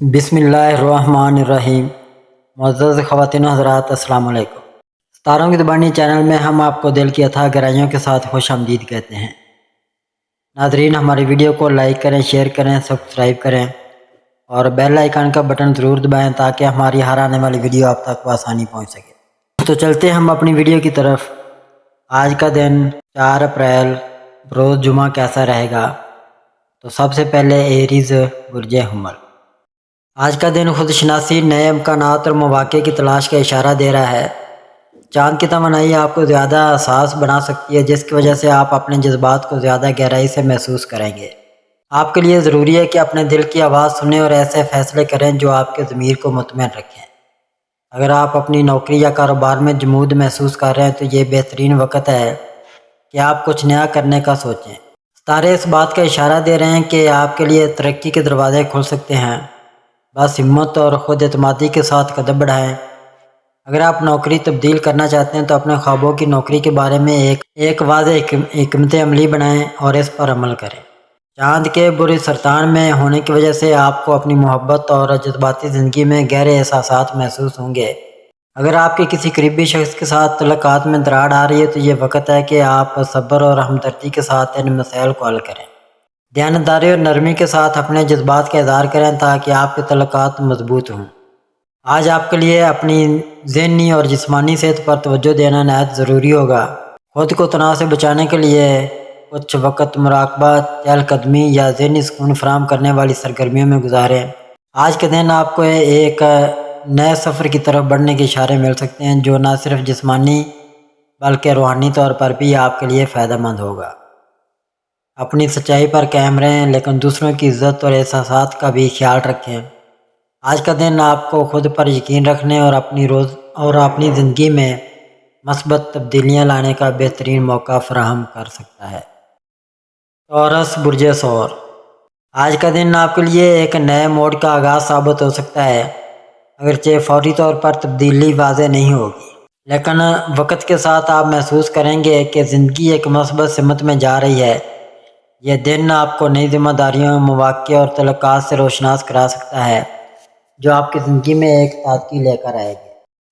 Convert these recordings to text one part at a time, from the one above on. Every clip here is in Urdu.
بسم اللہ الرحمن الرحیم۔ معزز خواتین و حضرات، السلام علیکم۔ ستاروں کی زبانی چینل میں ہم آپ کو دل کی اتھاہ گہرائیوں کے ساتھ خوش آمدید کہتے ہیں۔ ناظرین، ہماری ویڈیو کو لائک کریں، شیئر کریں، سبسکرائب کریں اور بیل آئیکن کا بٹن ضرور دبائیں تاکہ ہماری ہر آنے والی ویڈیو آپ تک بآسانی پہنچ سکے۔ تو چلتے ہم اپنی ویڈیو کی طرف۔ آج کا دن 4 اپریل روز جمعہ کیسا رہے گا؟ تو سب سے پہلے ایریز برج حمل۔ آج کا دن خود شناسی، نئے امکانات اور مواقع کی تلاش کا اشارہ دے رہا ہے۔ چاند کی توانائی آپ کو زیادہ حساس بنا سکتی ہے، جس کی وجہ سے آپ اپنے جذبات کو زیادہ گہرائی سے محسوس کریں گے۔ آپ کے لیے ضروری ہے کہ اپنے دل کی آواز سنیں اور ایسے فیصلے کریں جو آپ کے ضمیر کو مطمئن رکھیں۔ اگر آپ اپنی نوکری یا کاروبار میں جمود محسوس کر رہے ہیں تو یہ بہترین وقت ہے کہ آپ کچھ نیا کرنے کا سوچیں۔ ستارے اس بات کا اشارہ دے رہے ہیں کہ آپ کے لیے ترقی کے دروازے کھل سکتے ہیں، بس ہمت اور خود اعتمادی کے ساتھ قدم بڑھائیں۔ اگر آپ نوکری تبدیل کرنا چاہتے ہیں تو اپنے خوابوں کی نوکری کے بارے میں ایک واضح حکمت عملی بنائیں اور اس پر عمل کریں۔ چاند کے برج سرطان میں ہونے کی وجہ سے آپ کو اپنی محبت اور جذباتی زندگی میں گہرے احساسات محسوس ہوں گے۔ اگر آپ کے کسی قریبی شخص کے ساتھ تعلقات میں دراڑ آ رہی ہے تو یہ وقت ہے کہ آپ صبر اور ہمدردی کے ساتھ ان مسائل کو حل کریں۔ دیانتداری اور نرمی کے ساتھ اپنے جذبات کا اظہار کریں تاکہ آپ کے تعلقات مضبوط ہوں۔ آج آپ کے لیے اپنی ذہنی اور جسمانی صحت پر توجہ دینا نہایت ضروری ہوگا۔ خود کو تناؤ سے بچانے کے لیے کچھ وقت مراقبہ، چہل قدمی یا ذہنی سکون فراہم کرنے والی سرگرمیوں میں گزاریں۔ آج کے دن آپ کو ایک نئے سفر کی طرف بڑھنے کے اشارے مل سکتے ہیں جو نہ صرف جسمانی بلکہ روحانی طور پر بھی آپ کے لیے فائدہ مند ہوگا۔ اپنی سچائی پر قائم رہیں لیکن دوسروں کی عزت اور احساسات کا بھی خیال رکھیں۔ آج کا دن آپ کو خود پر یقین رکھنے اور اپنی زندگی میں مثبت تبدیلیاں لانے کا بہترین موقع فراہم کر سکتا ہے۔ ٹورس برج ثور۔ آج کا دن آپ کے لیے ایک نئے موڑ کا آغاز ثابت ہو سکتا ہے، اگرچہ فوری طور پر تبدیلی واضح نہیں ہوگی، لیکن وقت کے ساتھ آپ محسوس کریں گے کہ زندگی ایک مثبت سمت میں جا رہی ہے۔ یہ دن آپ کو نئی ذمہ داریوں، مواقع اور تعلقات سے روشناس کرا سکتا ہے جو آپ کی زندگی میں ایک تازگی لے کر آئے گی۔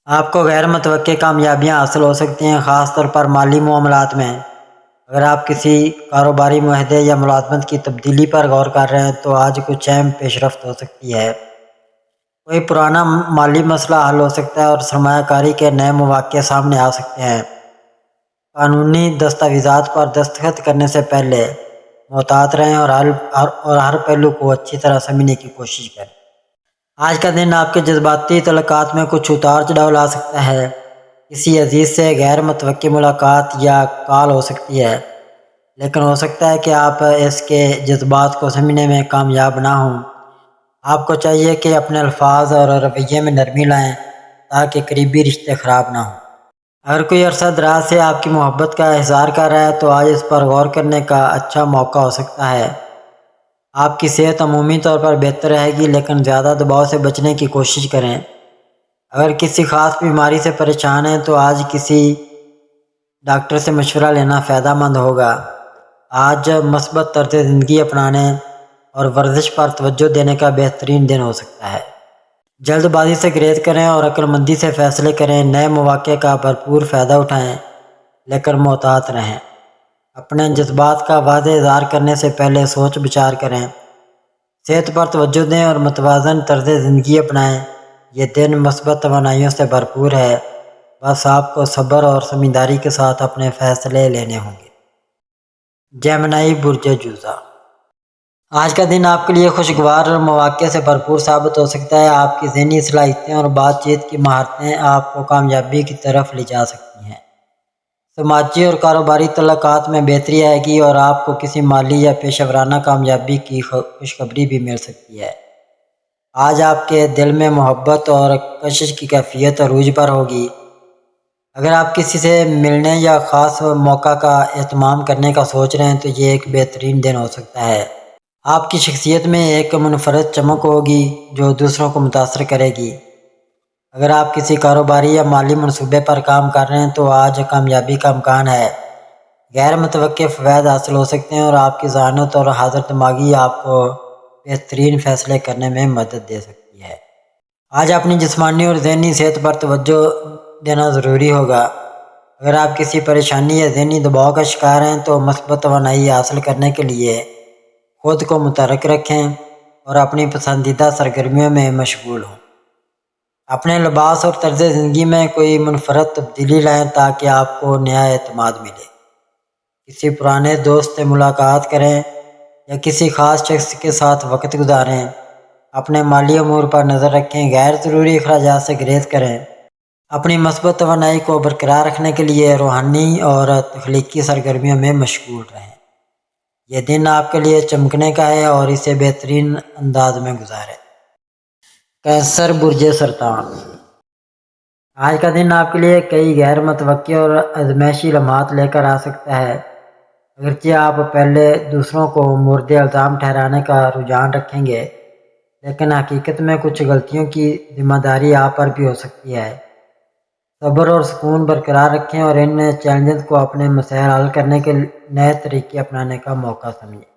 آپ کو غیر متوقع کامیابیاں حاصل ہو سکتی ہیں، خاص طور پر مالی معاملات میں۔ اگر آپ کسی کاروباری معاہدے یا ملازمت کی تبدیلی پر غور کر رہے ہیں تو آج کچھ اہم پیش رفت ہو سکتی ہے۔ کوئی پرانا مالی مسئلہ حل ہو سکتا ہے اور سرمایہ کاری کے نئے مواقع سامنے آ سکتے ہیں۔ قانونی دستاویزات پر دستخط کرنے سے پہلے محتاط رہیں اور ہر پہلو کو اچھی طرح سمجھنے کی کوشش کریں۔ آج کا دن آپ کے جذباتی تعلقات میں کچھ اتار چڑھاؤ لا سکتا ہے۔ کسی عزیز سے غیر متوقع ملاقات یا کال ہو سکتی ہے، لیکن ہو سکتا ہے کہ آپ اس کے جذبات کو سمجھنے میں کامیاب نہ ہوں۔ آپ کو چاہیے کہ اپنے الفاظ اور رویے میں نرمی لائیں تاکہ قریبی رشتے خراب نہ ہوں۔ اگر کوئی عرصہ دراز سے آپ کی محبت کا اظہار کر رہا ہے تو آج اس پر غور کرنے کا اچھا موقع ہو سکتا ہے۔ آپ کی صحت عمومی طور پر بہتر رہے گی، لیکن زیادہ دباؤ سے بچنے کی کوشش کریں۔ اگر کسی خاص بیماری سے پریشان ہیں تو آج کسی ڈاکٹر سے مشورہ لینا فائدہ مند ہوگا۔ آج مثبت طرز زندگی اپنانے اور ورزش پر توجہ دینے کا بہترین دن ہو سکتا ہے۔ جلد بازی سے گریز کریں اور عقل مندی سے فیصلے کریں۔ نئے مواقع کا بھرپور فائدہ اٹھائیں لیکن محتاط رہیں۔ اپنے جذبات کا واضح اظہار کرنے سے پہلے سوچ بچار کریں۔ صحت پر توجہ دیں اور متوازن طرز زندگی اپنائیں۔ یہ دن مثبت توانائیوں سے بھرپور ہے، بس آپ کو صبر اور سمجھداری کے ساتھ اپنے فیصلے لینے ہوں گے۔ جیمنائی برج جوزا۔ آج کا دن آپ کے لیے خوشگوار اور مواقع سے بھرپور ثابت ہو سکتا ہے۔ آپ کی ذہنی صلاحیتیں اور بات چیت کی مہارتیں آپ کو کامیابی کی طرف لے جا سکتی ہیں۔ سماجی اور کاروباری تعلقات میں بہتری آئے گی اور آپ کو کسی مالی یا پیشہ ورانہ کامیابی کی خوشخبری بھی مل سکتی ہے۔ آج آپ کے دل میں محبت اور کشش کی کیفیت عروج پر ہوگی۔ اگر آپ کسی سے ملنے یا خاص موقع کا اہتمام کرنے کا سوچ رہے ہیں تو یہ ایک بہترین دن ہو سکتا ہے۔ آپ کی شخصیت میں ایک منفرد چمک ہوگی جو دوسروں کو متاثر کرے گی۔ اگر آپ کسی کاروباری یا مالی منصوبے پر کام کر رہے ہیں تو آج کامیابی کا امکان ہے۔ غیر متوقع فوائد حاصل ہو سکتے ہیں اور آپ کی ذہانت اور حاضر دماغی آپ کو بہترین فیصلے کرنے میں مدد دے سکتی ہے۔ آج اپنی جسمانی اور ذہنی صحت پر توجہ دینا ضروری ہوگا۔ اگر آپ کسی پریشانی یا ذہنی دباؤ کا شکار ہیں تو مثبت توانائی حاصل کرنے کے لیے خود کو متحرک رکھیں اور اپنی پسندیدہ سرگرمیوں میں مشغول ہوں۔ اپنے لباس اور طرز زندگی میں کوئی منفرد تبدیلی لائیں تاکہ آپ کو نیا اعتماد ملے۔ کسی پرانے دوست سے ملاقات کریں یا کسی خاص شخص کے ساتھ وقت گزاریں۔ اپنے مالی امور پر نظر رکھیں، غیر ضروری اخراجات سے گریز کریں۔ اپنی مثبت توانائی کو برقرار رکھنے کے لیے روحانی اور تخلیقی سرگرمیوں میں مشغول رہیں۔ یہ دن آپ کے لیے چمکنے کا ہے اور اسے بہترین انداز میں گزاریں۔ کینسر برج سرطان، آج کا دن آپ کے لیے کئی غیر متوقع اور ازمائشی لمحات لے کر آ سکتا ہے۔ اگرچہ آپ پہلے دوسروں کو مورد الزام ٹھہرانے کا رجحان رکھیں گے، لیکن حقیقت میں کچھ غلطیوں کی ذمہ داری آپ پر بھی ہو سکتی ہے۔ صبر اور سکون برقرار رکھیں اور ان چیلنجز کو اپنے مسائل حل کرنے کے نئے طریقے اپنانے کا موقع سمجھیں۔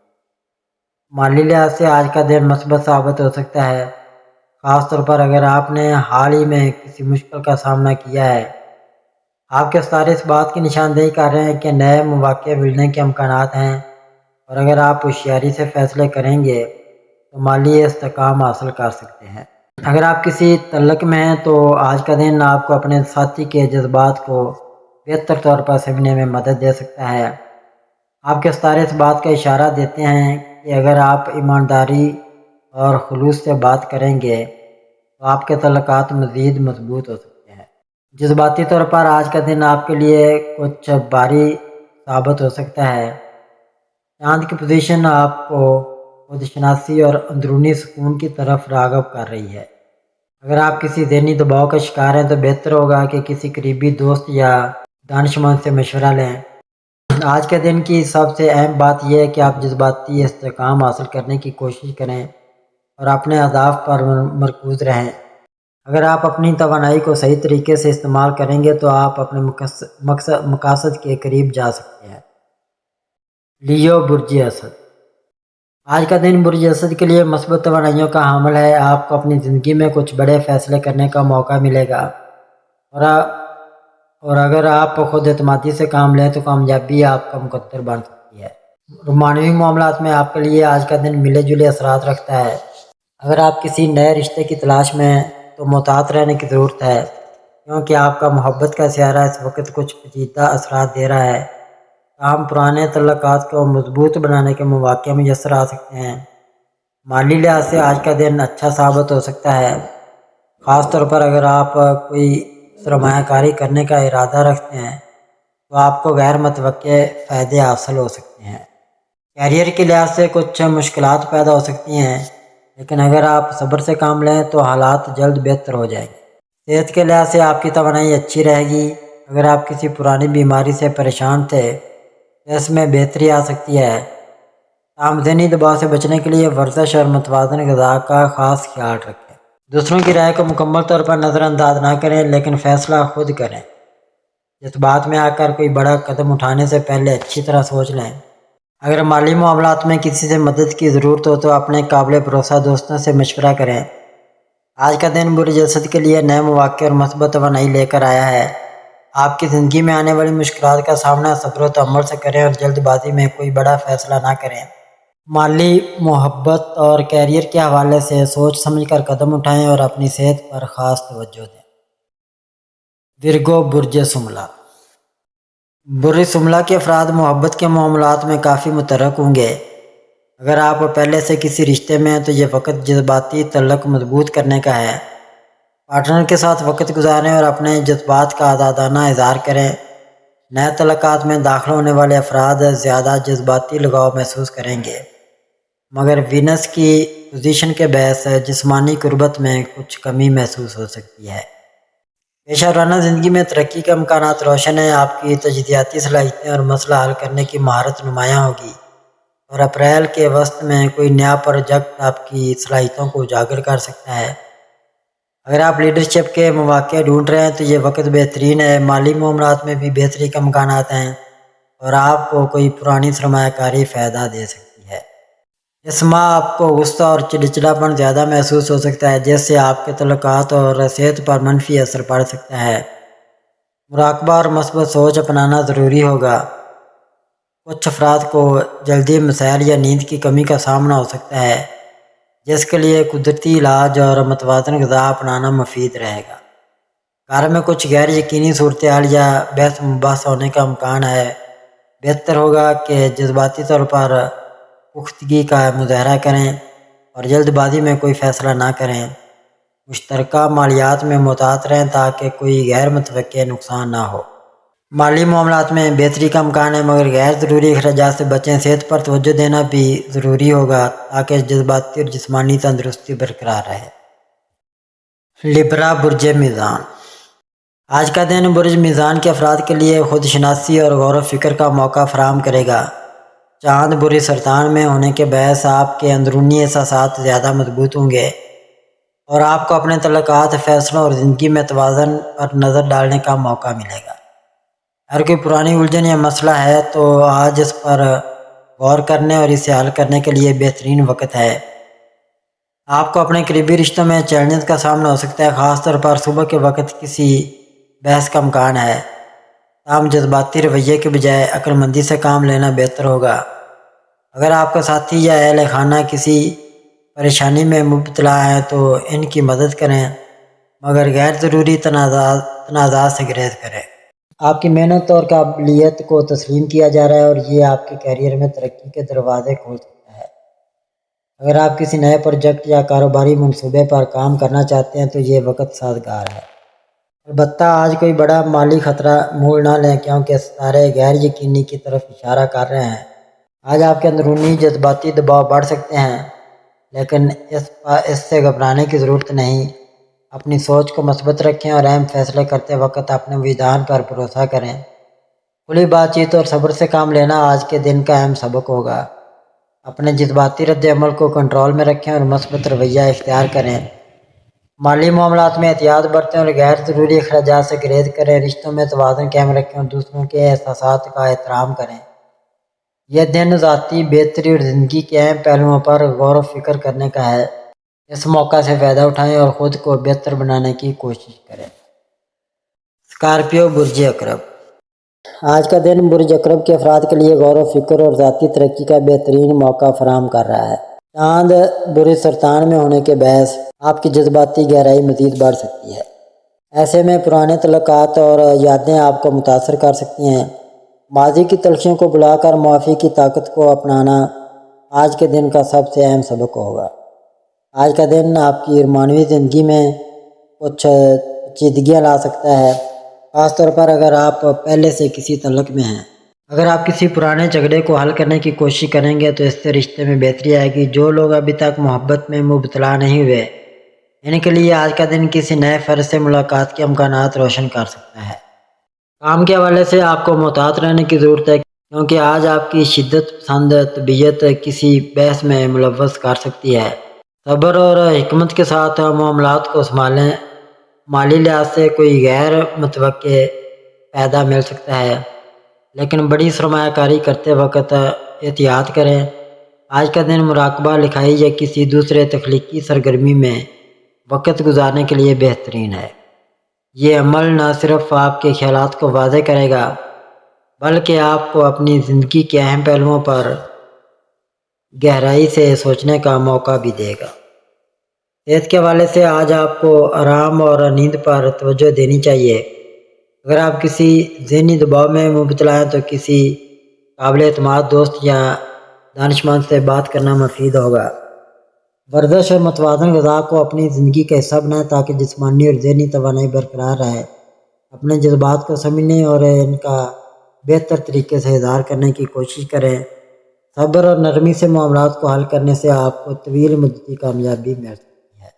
مالی لحاظ سے آج کا دن مثبت ثابت ہو سکتا ہے، خاص طور پر اگر آپ نے حال ہی میں کسی مشکل کا سامنا کیا ہے۔ آپ کے ستارے اس بات کی نشاندہی کر رہے ہیں کہ نئے مواقع ملنے کے امکانات ہیں، اور اگر آپ ہوشیاری سے فیصلے کریں گے تو مالی استحکام حاصل کر سکتے ہیں۔ اگر آپ کسی تعلق میں ہیں تو آج کا دن آپ کو اپنے ساتھی کے جذبات کو بہتر طور پر سمجھنے میں مدد دے سکتا ہے۔ آپ کے ستارے اس بات کا اشارہ دیتے ہیں کہ اگر آپ ایمانداری اور خلوص سے بات کریں گے تو آپ کے تعلقات مزید مضبوط ہو سکتے ہیں۔ جذباتی طور پر آج کا دن آپ کے لیے کچھ بھاری ثابت ہو سکتا ہے۔ چاند کی پوزیشن آپ کو خود شناسی اور اندرونی سکون کی طرف راغب کر رہی ہے۔ اگر آپ کسی ذہنی دباؤ کا شکار ہیں تو بہتر ہوگا کہ کسی قریبی دوست یا دانشمند سے مشورہ لیں۔ آج کے دن کی سب سے اہم بات یہ ہے کہ آپ جذباتی استحکام حاصل کرنے کی کوشش کریں اور اپنے اہداف پر مرکوز رہیں۔ اگر آپ اپنی توانائی کو صحیح طریقے سے استعمال کریں گے تو آپ اپنے مقاصد کے قریب جا سکتے ہیں۔ لیو برج اسد، آج کا دن برج اسد کے لیے مثبت توانائیوں کا حامل ہے۔ آپ کو اپنی زندگی میں کچھ بڑے فیصلے کرنے کا موقع ملے گا، اور اگر آپ خود اعتمادی سے کام لیں تو کامیابی آپ کا مقدر بن سکتی ہے۔ رومانوی معاملات میں آپ کے لیے آج کا دن ملے جلے اثرات رکھتا ہے۔ اگر آپ کسی نئے رشتے کی تلاش میں ہیں تو محتاط رہنے کی ضرورت ہے، کیونکہ آپ کا محبت کا سیارہ اس وقت کچھ پیچیدہ اثرات دے رہا ہے۔ تاہم پرانے تعلقات کو مضبوط بنانے کے مواقع میسر آ سکتے ہیں۔ مالی لحاظ سے آج کا دن اچھا ثابت ہو سکتا ہے، خاص طور پر اگر آپ کوئی سرمایہ کاری کرنے کا ارادہ رکھتے ہیں تو آپ کو غیر متوقع فائدے حاصل ہو سکتے ہیں۔ کیریئر کے لحاظ سے کچھ مشکلات پیدا ہو سکتی ہیں، لیکن اگر آپ صبر سے کام لیں تو حالات جلد بہتر ہو جائیں گے۔ صحت کے لحاظ سے آپ کی توانائی اچھی رہے گی۔ اگر آپ کسی پرانی بیماری سے پریشان تھے تو اس میں بہتری آ سکتی ہے۔ تاہم ذہنی دباؤ سے بچنے کے لیے ورزش اور متوازن غذا کا خاص خیال رکھیں۔ دوسروں کی رائے کو مکمل طور پر نظر انداز نہ کریں، لیکن فیصلہ خود کریں۔ جذبات میں آ کر کوئی بڑا قدم اٹھانے سے پہلے اچھی طرح سوچ لیں۔ اگر مالی معاملات میں کسی سے مدد کی ضرورت ہو تو اپنے قابل بھروسہ دوستوں سے مشورہ کریں۔ آج کا دن برج اسد کے لیے نئے مواقع اور مثبت توانائی لے کر آیا ہے۔ آپ کی زندگی میں آنے والی مشکلات کا سامنا صبر و تحمل سے کریں اور جلد بازی میں کوئی بڑا فیصلہ نہ کریں۔ مالی، محبت اور کیریئر کے حوالے سے سوچ سمجھ کر قدم اٹھائیں اور اپنی صحت پر خاص توجہ دیں۔ ورگو برج سملہ، برج سملہ کے افراد محبت کے معاملات میں کافی متحرک ہوں گے۔ اگر آپ پہلے سے کسی رشتے میں ہیں تو یہ وقت جذباتی تعلق مضبوط کرنے کا ہے۔ پارٹنر کے ساتھ وقت گزاریں اور اپنے جذبات کا آزادانہ اظہار کریں۔ نئے تعلقات میں داخل ہونے والے افراد زیادہ جذباتی لگاؤ محسوس کریں گے، مگر وینس کی پوزیشن کے باعث جسمانی قربت میں کچھ کمی محسوس ہو سکتی ہے۔ پیشہ ورانہ زندگی میں ترقی کے امکانات روشن ہیں۔ آپ کی تجزیاتی صلاحیتیں اور مسئلہ حل کرنے کی مہارت نمایاں ہوگی، اور اپریل کے وسط میں کوئی نیا پروجیکٹ آپ کی صلاحیتوں کو اجاگر کر سکتا ہے۔ اگر آپ لیڈرشپ کے مواقع ڈھونڈ رہے ہیں تو یہ وقت بہترین ہے۔ مالی معاملات میں بھی بہتری کے امکانات ہیں اور آپ کو کوئی پرانی سرمایہ کاری فائدہ دے سکتی ہے۔ اس ماہ آپ کو غصہ اور چڑچڑاپن زیادہ محسوس ہو سکتا ہے، جس سے آپ کے تعلقات اور صحت پر منفی اثر پڑ سکتا ہے۔ مراقبہ اور مثبت سوچ اپنانا ضروری ہوگا۔ کچھ افراد کو جلدی مسائل یا نیند کی کمی کا سامنا ہو سکتا ہے، جس کے لیے قدرتی علاج اور متوازن غذا اپنانا مفید رہے گا۔ گھر میں کچھ غیر یقینی صورتحال یا بحث مباحثہ ہونے کا امکان ہے۔ بہتر ہوگا کہ جذباتی طور پر پختگی کا مظاہرہ کریں اور جلد بازی میں کوئی فیصلہ نہ کریں۔ مشترکہ مالیات میں محتاط رہیں تاکہ کوئی غیر متوقع نقصان نہ ہو۔ مالی معاملات میں بہتری کا امکان ہے، مگر غیر ضروری اخراجات سے بچیں۔ صحت پر توجہ دینا بھی ضروری ہوگا تاکہ جذباتی اور جسمانی تندرستی برقرار رہے۔ لبرا برج میزان۔ آج کا دن برج میزان کے افراد کے لیے خود شناسی اور غور و فکر کا موقع فراہم کرے گا۔ چاند برج سرطان میں ہونے کے باعث آپ کے اندرونی احساسات زیادہ مضبوط ہوں گے اور آپ کو اپنے تعلقات، فیصلوں اور زندگی میں توازن پر نظر ڈالنے کا موقع ملے گا۔ اگر کوئی پرانی الجھن یا مسئلہ ہے تو آج اس پر غور کرنے اور اسے حل کرنے کے لیے بہترین وقت ہے۔ آپ کو اپنے قریبی رشتوں میں چیلنجز کا سامنا ہو سکتا ہے، خاص طور پر صبح کے وقت کسی بحث کا امکان ہے۔ تاہم جذباتی رویے کے بجائے عقل مندی سے کام لینا بہتر ہوگا۔ اگر آپ کا ساتھی یا اہل خانہ کسی پریشانی میں مبتلا ہیں تو ان کی مدد کریں، مگر غیر ضروری تنازعات سے گریز کریں۔ آپ کی محنت اور قابلیت کو تسلیم کیا جا رہا ہے اور یہ آپ کے کیریئر میں ترقی کے دروازے کھول سکتا ہے۔ اگر آپ کسی نئے پروجیکٹ یا کاروباری منصوبے پر کام کرنا چاہتے ہیں تو یہ وقت سازگار ہے۔ البتہ آج کوئی بڑا مالی خطرہ مول نہ لیں کیونکہ ستارے غیر یقینی کی طرف اشارہ کر رہے ہیں۔ آج آپ کے اندرونی جذباتی دباؤ بڑھ سکتے ہیں، لیکن اس سے گھبرانے کی ضرورت نہیں۔ اپنی سوچ کو مثبت رکھیں اور اہم فیصلے کرتے وقت اپنے وجدان پر بھروسہ کریں۔ کھلی بات چیت اور صبر سے کام لینا آج کے دن کا اہم سبق ہوگا۔ اپنے جذباتی رد عمل کو کنٹرول میں رکھیں اور مثبت رویہ اختیار کریں۔ مالی معاملات میں احتیاط برتیں اور غیر ضروری اخراجات سے گریز کریں۔ رشتوں میں توازن قائم رکھیں اور دوسروں کے احساسات کا احترام کریں۔ یہ دن ذاتی بہتری اور زندگی کے اہم پہلوؤں پر غور و فکر کرنے کا ہے۔ اس موقع سے فائدہ اٹھائیں اور خود کو بہتر بنانے کی کوشش کریں۔ اسکارپیو برج عقرب۔ آج کا دن برج عقرب کے افراد کے لیے غور و فکر اور ذاتی ترقی کا بہترین موقع فراہم کر رہا ہے۔ چاند برج سرطان میں ہونے کے باعث آپ کی جذباتی گہرائی مزید بڑھ سکتی ہے۔ ایسے میں پرانے تعلقات اور یادیں آپ کو متاثر کر سکتی ہیں۔ ماضی کی تلخیوں کو بلا کر معافی کی طاقت کو اپنانا آج کے دن کا سب سے اہم سبق ہوگا۔ آج کا دن آپ کی رومانوی زندگی میں کچھ پیچیدگیاں لا سکتا ہے، خاص طور پر اگر آپ پہلے سے کسی تعلق میں ہیں۔ اگر آپ کسی پرانے جھگڑے کو حل کرنے کی کوشش کریں گے تو اس سے رشتے میں بہتری آئے گی۔ جو لوگ ابھی تک محبت میں مبتلا نہیں ہوئے، ان کے لیے آج کا دن کسی نئے فرد سے ملاقات کے امکانات روشن کر سکتا ہے۔ کام کے حوالے سے آپ کو محتاط رہنے کی ضرورت ہے کیونکہ آج آپ کی شدت پسند طبیعت کسی بحث میں ملوث کر سکتی ہے۔ صبر اور حکمت کے ساتھ معاملات کو سنبھالیں۔ مالی لحاظ سے کوئی غیر متوقع فائدہ مل سکتا ہے، لیکن بڑی سرمایہ کاری کرتے وقت احتیاط کریں۔ آج کا دن مراقبہ، لکھائی یا کسی دوسرے تخلیقی سرگرمی میں وقت گزارنے کے لیے بہترین ہے۔ یہ عمل نہ صرف آپ کے خیالات کو واضح کرے گا بلکہ آپ کو اپنی زندگی کے اہم پہلوؤں پر گہرائی سے سوچنے کا موقع بھی دے گا۔ صحت کے حوالے سے آج آپ کو آرام اور نیند پر توجہ دینی چاہیے۔ اگر آپ کسی ذہنی دباؤ میں مبتلا ہیں تو کسی قابل اعتماد دوست یا دانشمند سے بات کرنا مفید ہوگا۔ ورزش اور متوازن غذا کو اپنی زندگی کا حصہ بنائیں تاکہ جسمانی اور ذہنی توانائی برقرار رہے۔ اپنے جذبات کو سمجھنے اور ان کا بہتر طریقے سے اظہار کرنے کی کوشش کریں۔ صبر اور نرمی سے معاملات کو حل کرنے سے آپ کو طویل مدتی کامیابی مل سکتی ہے۔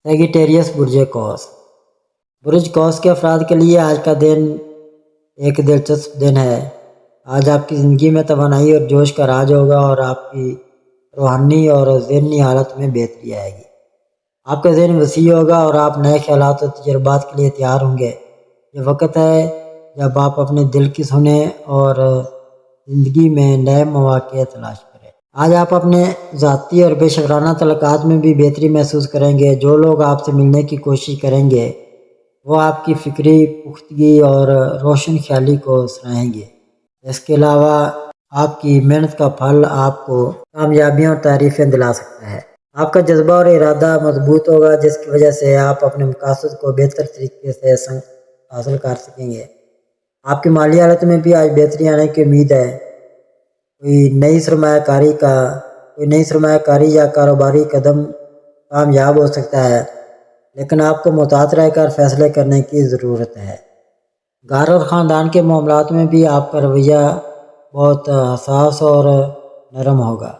سیگیٹیریس برج قوس۔ برج قوس کے افراد کے لیے آج کا دن ایک دلچسپ دن ہے۔ آج آپ کی زندگی میں توانائی اور جوش کا راج ہوگا اور آپ کی روحانی اور ذہنی حالت میں بہتری آئے گی۔ آپ کا ذہن وسیع ہوگا اور آپ نئے خیالات اور تجربات کے لیے تیار ہوں گے۔ یہ وقت ہے جب آپ اپنے دل کی سنیں اور زندگی میں نئے مواقع تلاش کریں۔ آج آپ اپنے ذاتی اور پیشہ ورانہ تعلقات میں بھی بہتری محسوس کریں گے۔ جو لوگ آپ سے ملنے کی کوشش کریں گے وہ آپ کی فکری پختگی اور روشن خیالی کو سراہیں گے۔ اس کے علاوہ آپ کی محنت کا پھل آپ کو کامیابیاں اور تعریفیں دلا سکتا ہے۔ آپ کا جذبہ اور ارادہ مضبوط ہوگا، جس کی وجہ سے آپ اپنے مقاصد کو بہتر طریقے سے حاصل کر سکیں گے۔ آپ کی مالی حالت میں بھی آج بہتری آنے کی امید ہے۔ کوئی نئی سرمایہ کاری یا کاروباری قدم کامیاب ہو سکتا ہے، لیکن آپ کو محتاط رہ کر فیصلے کرنے کی ضرورت ہے۔ گھر اور خاندان کے معاملات میں بھی آپ کا رویہ بہت حساس اور نرم ہوگا۔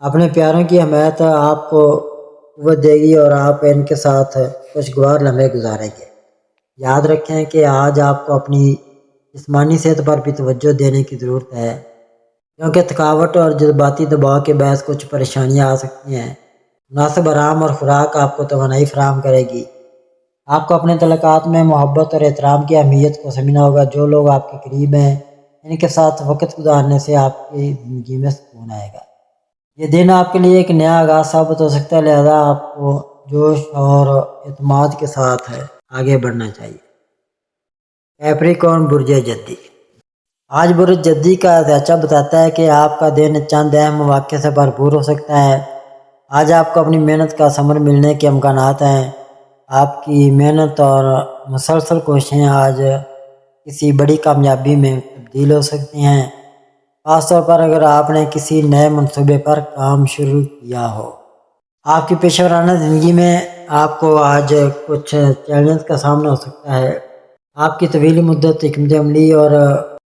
اپنے پیاروں کی حمایت آپ کو قوت دے گی اور آپ ان کے ساتھ خوشگوار لمحے گزاریں گے۔ یاد رکھیں کہ آج آپ کو اپنی جسمانی صحت پر بھی توجہ دینے کی ضرورت ہے، کیونکہ تھکاوٹ اور جذباتی دباؤ کے باعث کچھ پریشانیاں آ سکتی ہیں۔ مناسب آرام اور خوراک آپ کو توانائی فراہم کرے گی۔ آپ کو اپنے تعلقات میں محبت اور احترام کی اہمیت کو سمجھنا ہوگا۔ جو لوگ آپ کے قریب ہیں ان کے ساتھ وقت گزارنے سے آپ کی زندگی میں سکون آئے گا۔ یہ دن آپ کے لیے ایک نیا آغاز ثابت ہو سکتا ہے، لہذا آپ کو جوش اور اعتماد کے ساتھ آگے بڑھنا چاہیے۔ کیپریکارن برج جدی۔ آج برج جدی کا اندیشہ بتاتا ہے کہ آپ کا دن چند اہم مواقع سے بھرپور ہو سکتا ہے۔ آج آپ کو اپنی محنت کا ثمر ملنے کے امکانات ہیں۔ آپ کی محنت اور مسلسل کوششیں آج کسی بڑی کامیابی میں تبدیل ہو سکتی ہیں، خاص طور پر اگر آپ نے کسی نئے منصوبے پر کام شروع کیا ہو۔ آپ کی پیشہ ورانہ زندگی میں آپ کو آج کچھ چیلنج کا سامنا ہو سکتا ہے۔ آپ کی طویل مدت حکمت عملی اور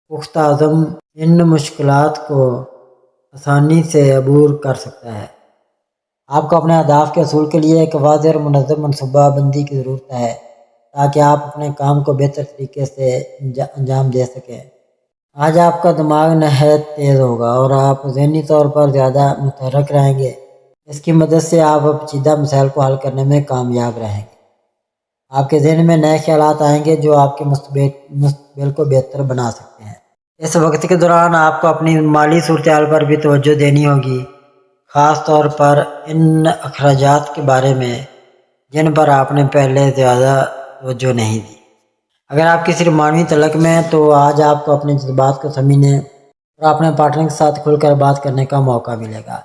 پختہ عزم ان مشکلات کو آسانی سے عبور کر سکتا ہے۔ آپ کو اپنے اہداف کے حصول کے لیے ایک واضح اور منظم منصوبہ بندی کی ضرورت ہے تاکہ آپ اپنے کام کو بہتر طریقے سے انجام دے سکیں۔ آج آپ کا دماغ نہایت تیز ہوگا اور آپ ذہنی طور پر زیادہ متحرک رہیں گے۔ اس کی مدد سے آپ پیچیدہ مسائل کو حل کرنے میں کامیاب رہیں گے۔ آپ کے ذہن میں نئے خیالات آئیں گے جو آپ کے مستقبل کو بہتر بنا سکتے ہیں۔ اس وقت کے دوران آپ کو اپنی مالی صورتحال پر بھی توجہ دینی ہوگی، خاص طور پر ان اخراجات کے بارے میں جن پر آپ نے پہلے زیادہ توجہ نہیں دی۔ اگر آپ کسی رومانوی تعلق میں ہیں تو آج آپ کو اپنے جذبات کو سمجھنے اور اپنے پارٹنر کے ساتھ کھل کر بات کرنے کا موقع ملے گا۔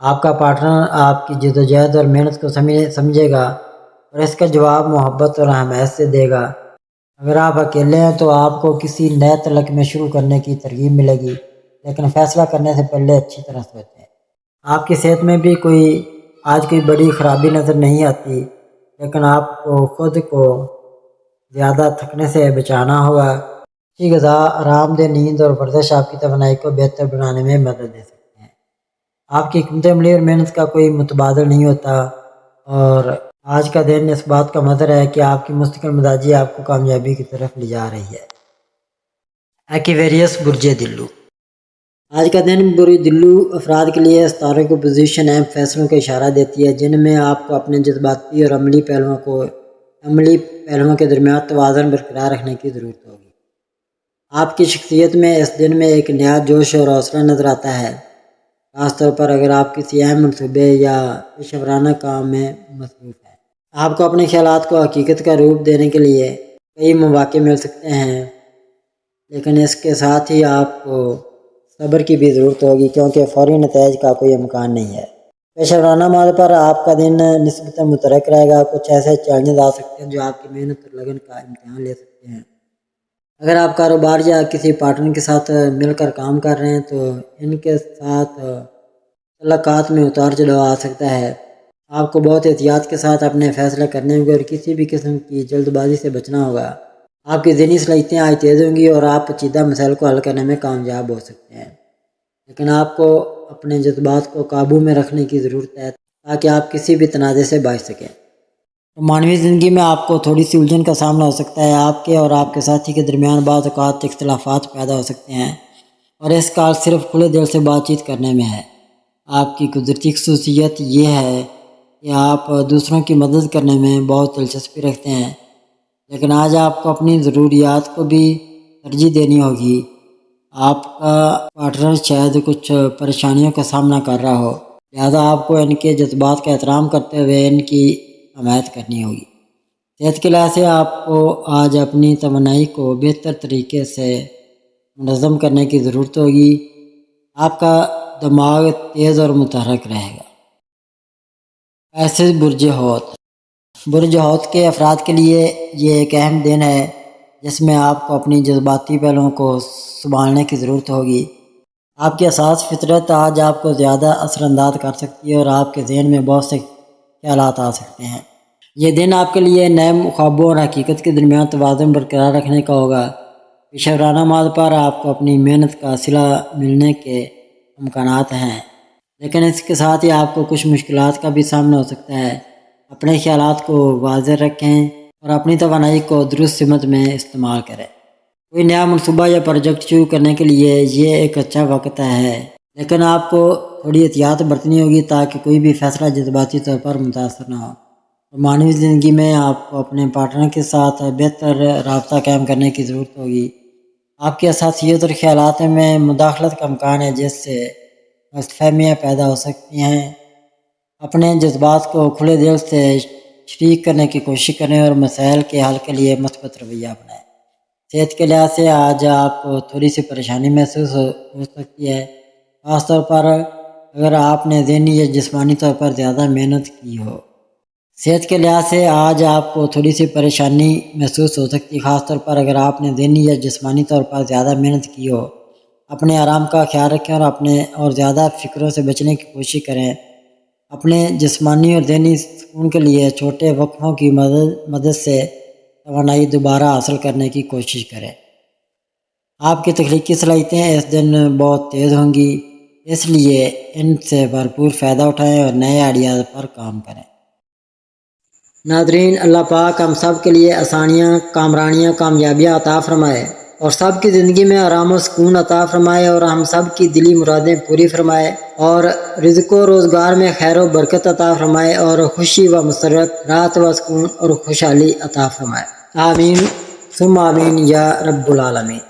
آپ کا پارٹنر آپ کی جدوجہد اور محنت کو سمجھے گا اور اس کا جواب محبت اور حمایت سے دے گا۔ اگر آپ اکیلے ہیں تو آپ کو کسی نئے تعلق میں شروع کرنے کی ترغیب ملے گی، لیکن فیصلہ کرنے سے پہلے اچھی طرح سوچیں۔ آپ کی صحت میں بھی آج کوئی بڑی خرابی نظر نہیں آتی، لیکن آپ کو خود کو زیادہ تھکنے سے بچانا ہوگا۔ اچھی غذا، آرام دہ نیند اور ورزش آپ کی توانائی کو بہتر بنانے میں مدد دے سکتے ہیں۔ آپ کی حکمت عملی اور محنت کا کوئی متبادل نہیں ہوتا، اور آج کا دن اس بات کا مظہر ہے کہ آپ کی مستقل مزاجی آپ کو کامیابی کی طرف لے جا رہی ہے۔ ایکویریس برج دلو۔ آج کا دن برج دلو افراد کے لیے ستاروں کی پوزیشن اہم فیصلوں کا اشارہ دیتی ہے جن میں آپ کو اپنے جذباتی اور عملی پہلوؤں کے درمیان توازن برقرار رکھنے کی ضرورت ہوگی۔ آپ کی شخصیت میں اس دن میں ایک نیا جوش اور حوصلہ نظر آتا ہے، خاص طور پر اگر آپ کسی اہم منصوبے یا پیشہ ورانہ کام میں مصروف ہیں۔ آپ کو اپنے خیالات کو حقیقت کا روپ دینے کے لیے کئی مواقع مل سکتے ہیں، لیکن اس کے ساتھ ہی آپ کو صبر کی بھی ضرورت ہوگی کیونکہ فوری نتائج کا کوئی امکان نہیں ہے۔ پیشہ ورانہ موضوع پر آپ کا دن نسبتاً متحرک رہے گا۔ کچھ ایسے چیلنجز آ سکتے ہیں جو آپ کی محنت اور لگن کا امتحان لے سکتے ہیں۔ اگر آپ کاروبار یا کسی پارٹنر کے ساتھ مل کر کام کر رہے ہیں تو ان کے ساتھ تعلقات میں اتار چڑھاؤ آ سکتا ہے۔ آپ کو بہت احتیاط کے ساتھ اپنے فیصلے کرنے ہوں گے اور کسی بھی قسم کی جلد بازی سے بچنا ہوگا۔ آپ کی ذہنی صلاحیتیں آج تیز ہوں گی اور آپ پیچیدہ مسائل کو حل کرنے میں کامیاب ہو سکتے ہیں، لیکن آپ کو اپنے جذبات کو قابو میں رکھنے کی ضرورت ہے تاکہ آپ کسی بھی تنازع سے بچ سکیں۔ رومانوی زندگی میں آپ کو تھوڑی سی الجھن کا سامنا ہو سکتا ہے۔ آپ کے اور آپ کے ساتھی کے درمیان بعض اوقات اختلافات پیدا ہو سکتے ہیں اور اس کا حل صرف کھلے دل سے بات چیت کرنے میں ہے۔ آپ کی قدرتی خصوصیت یہ ہے کہ آپ دوسروں کی مدد کرنے میں بہت دلچسپی رکھتے ہیں، لیکن آج آپ کو اپنی ضروریات کو بھی ترجیح دینی ہوگی۔ آپ کا پارٹنر شاید کچھ پریشانیوں کا سامنا کر رہا ہو، لہذا آپ کو ان کے جذبات کا احترام کرتے ہوئے ان کی حمایت کرنی ہوگی۔ صحت کے لحاظ سے آپ کو آج اپنی توانائی کو بہتر طریقے سے منظم کرنے کی ضرورت ہوگی۔ آپ کا دماغ تیز اور متحرک رہے گا۔ ایسے برج حوت کے افراد کے لیے یہ ایک اہم دن ہے جس میں آپ کو اپنی جذباتی پہلوؤں کو سنبھالنے کی ضرورت ہوگی۔ آپ کی حساس فطرت آج آپ کو زیادہ اثر انداز کر سکتی ہے اور آپ کے ذہن میں بہت سے خیالات آ سکتے ہیں۔ یہ دن آپ کے لیے نئے خوابوں اور حقیقت کے درمیان توازن برقرار رکھنے کا ہوگا۔ پیشہ ورانہ ماد پر آپ کو اپنی محنت کا صلہ ملنے کے امکانات ہیں، لیکن اس کے ساتھ ہی آپ کو کچھ مشکلات کا بھی سامنا ہو سکتا ہے۔ اپنے خیالات کو واضح رکھیں اور اپنی توانائی کو درست سمت میں استعمال کریں۔ کوئی نیا منصوبہ یا پروجیکٹ شروع کرنے کے لیے یہ ایک اچھا وقت ہے، لیکن آپ کو تھوڑی احتیاط برتنی ہوگی تاکہ کوئی بھی فیصلہ جذباتی طور پر متاثر نہ ہو۔ معنوی زندگی میں آپ کو اپنے پارٹنر کے ساتھ بہتر رابطہ قائم کرنے کی ضرورت ہوگی۔ آپ کی حساسیت اور خیالات میں مداخلت کا امکان ہے جس سے غلط فہمیاں پیدا ہو سکتی ہیں۔ اپنے جذبات کو کھلے دل سے شریک کرنے کی کوشش کریں اور مسائل کے حل کے لیے مثبت رویہ اپنائیں۔ صحت کے لحاظ سے آج آپ کو تھوڑی سی پریشانی محسوس ہو سکتی ہے، خاص طور پر اگر آپ نے ذہنی یا جسمانی طور پر زیادہ محنت کی ہو۔ صحت کے لحاظ سے آج آپ کو تھوڑی سی پریشانی محسوس ہو سکتی ہے، خاص طور پر اگر آپ نے ذہنی یا جسمانی طور پر زیادہ محنت کی ہو۔ اپنے آرام کا خیال رکھیں اور زیادہ فکروں سے بچنے کی کوشش کریں۔ اپنے جسمانی اور ذہنی سکون کے لیے چھوٹے وقفوں کی مدد سے توانائی دوبارہ حاصل کرنے کی کوشش کریں۔ آپ کی تخلیقی صلاحیتیں اس دن بہت تیز ہوں گی، اس لیے ان سے بھرپور فائدہ اٹھائیں اور نئے آئیڈیاز پر کام کریں۔ ناظرین، اللہ پاک ہم سب کے لیے آسانیاں، کامرانیاں، کامیابیاں عطا فرمائے اور سب کی زندگی میں آرام و سکون عطا فرمائے اور ہم سب کی دلی مرادیں پوری فرمائے اور رزق و روزگار میں خیر و برکت عطا فرمائے اور خوشی و مسرت، راحت و سکون اور خوشحالی عطا فرمائے۔ آمین ثم آمین یا رب العالمین۔